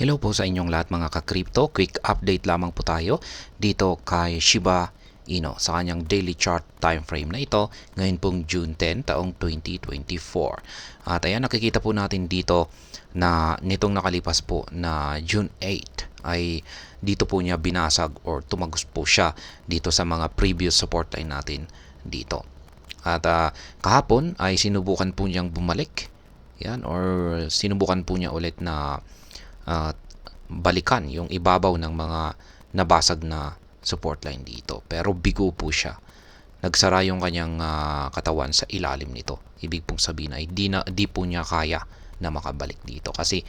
Hello po sa inyong lahat mga ka-crypto. Quick update lamang po tayo dito kay Shiba Inu sa kanyang daily chart time frame na ito ngayon pong June 10 taong 2024. At ayan, nakikita po natin dito na nitong nakalipas po na June 8 ay dito po niya binasag or tumagos po siya dito sa mga previous support line natin dito. At kahapon ay sinubukan po niyang bumalik. Yan, or sinubukan po niya ulit na balikan yung ibabaw ng mga nabasag na support line dito. Pero bigo po siya. Nagsara yung kanyang katawan sa ilalim nito. Ibig pong sabihin ay di po niya kaya na makabalik dito. Kasi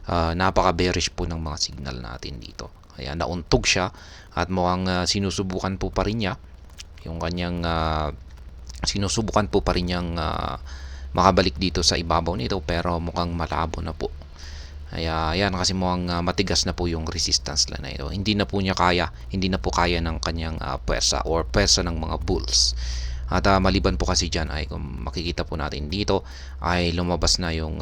napaka-bearish po ng mga signal natin dito. Kaya nauntog siya at mukhang sinusubukan po pa rin niya yung kanyang sinusubukan po pa rin niyang makabalik dito sa ibabaw nito, pero mukhang malabo na po. Kaya yan, kasi mukhang matigas na po yung resistance line na ito. Hindi na po niya kaya, hindi na po kaya ng kanyang pwersa or pwersa ng mga bulls. At maliban po kasi dyan ay kung makikita po natin dito ay lumabas na yung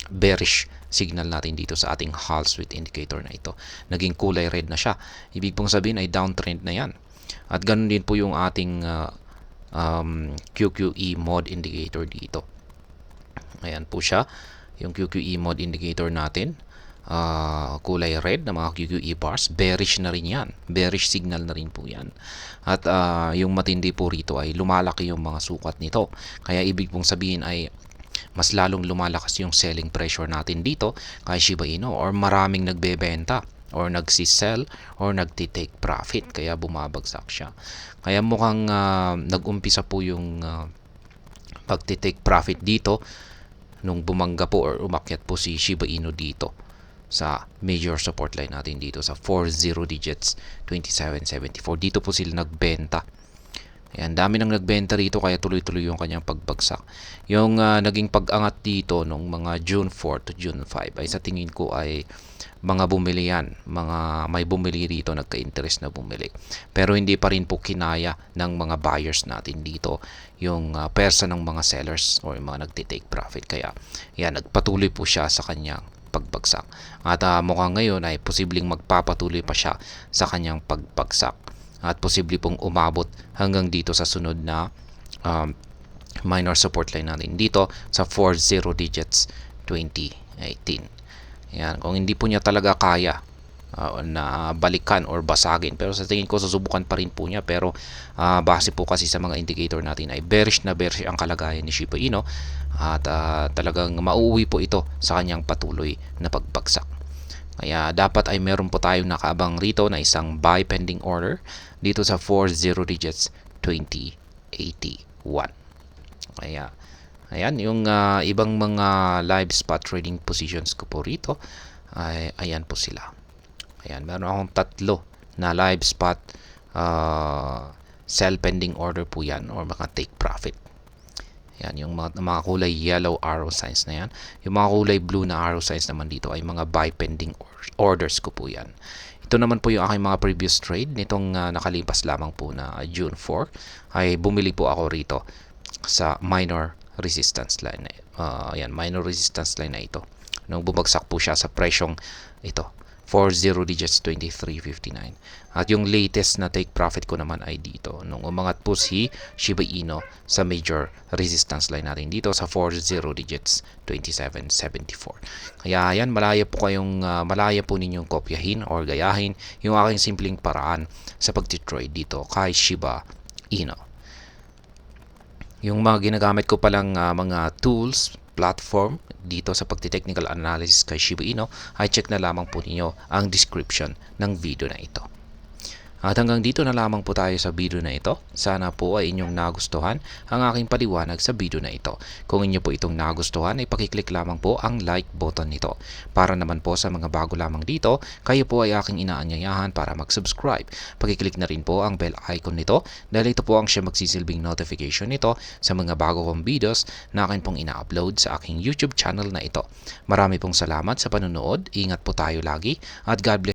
bearish signal natin dito sa ating Hall Street indicator na ito. Naging kulay red na siya. Ibig pong sabihin ay downtrend na yan. At ganun din po yung ating QQE mode indicator dito. Ayan po siya, yung QQE mode indicator natin. Kulay red na mga QQE bars. Bearish na rin yan. Bearish signal na rin po yan. At yung matindi po rito ay lumalaki yung mga sukat nito. Kaya ibig pong sabihin ay mas lalong lumalakas yung selling pressure natin dito kay Shiba Inu, or maraming nagbebenta or nagsi-sell or nagti-take profit, kaya bumabagsak siya. Kaya mukhang nag-umpisa po yung pagti-take profit dito nung bumangga po or umakyat po si Shiba Inu dito sa major support line natin dito sa 40 digits 2774. Dito po sila nagbenta. Ayan, dami nang nagbenta rito kaya tuloy-tuloy yung kanyang pagbagsak. Yung naging pag-angat dito nung mga June 4 to June 5 ay sa tingin ko ay mga bumili yan. Mga may bumili rito, nagka-interest na bumili. Pero hindi pa rin po kinaya ng mga buyers natin dito yung persa ng mga sellers or yung mga nagtitake profit. Kaya yan, nagpatuloy po siya sa kanyang pagbagsak. At mukhang ngayon ay posibleng magpapatuloy pa siya sa kanyang pagbagsak. At posible pong umabot hanggang dito sa sunod na minor support line natin dito sa 40 digits 2018. Yan, kung hindi po niya talaga kaya na balikan or basagin, pero sa tingin ko susubukan pa rin po niya, pero base po kasi sa mga indicator natin ay bearish na bearish ang kalagayan ni Shiba Inu at talagang mauuwi po ito sa kanyang patuloy na pagbagsak. Kaya dapat ay meron po tayong nakaabang rito na isang buy pending order dito sa 40 digits 2081. Kaya ayan, yung ibang mga live spot trading positions ko po rito ay ayan po sila. Ayan, meron akong tatlo na live spot sell pending order po yan, or mga take profit. Yan, yung mga kulay yellow arrow signs na yan. Yung mga kulay blue na arrow signs naman dito ay mga buy pending orders ko po yan. Ito naman po yung aking mga previous trade nitong nakalipas lamang po na June 4. Ay bumili po ako rito sa minor resistance line. Yan, minor resistance line na ito. Nung bumagsak po siya sa presyong ito, 40 digits 2359. At yung latest na take profit ko naman ay dito nung umangat po si Shiba Inu sa major resistance line natin dito sa 40 digits 2774. Kaya yan, malaya po ninyong kopyahin or gayahin yung aking simpleng paraan sa pagtitrade dito kay Shiba Inu. Yung mga ginagamit ko palang mga tools, platform dito sa pagti-technical analysis kay Shiba Inu, ay check na lamang po ninyo ang description ng video na ito. At hanggang dito na lamang po tayo sa video na ito. Sana po ay inyong nagustuhan ang aking paliwanag sa video na ito. Kung inyo po itong nagustuhan ay pakiclick lamang po ang like button nito. Para naman po sa mga bago lamang dito, kayo po ay aking inaanyayahan para mag-subscribe. Pakiclick na rin po ang bell icon nito dahil ito po ang siya magsisilbing notification nito sa mga bago kong videos na akin pong ina-upload sa aking YouTube channel na ito. Marami pong salamat sa panonood. Ingat po tayo lagi at God bless.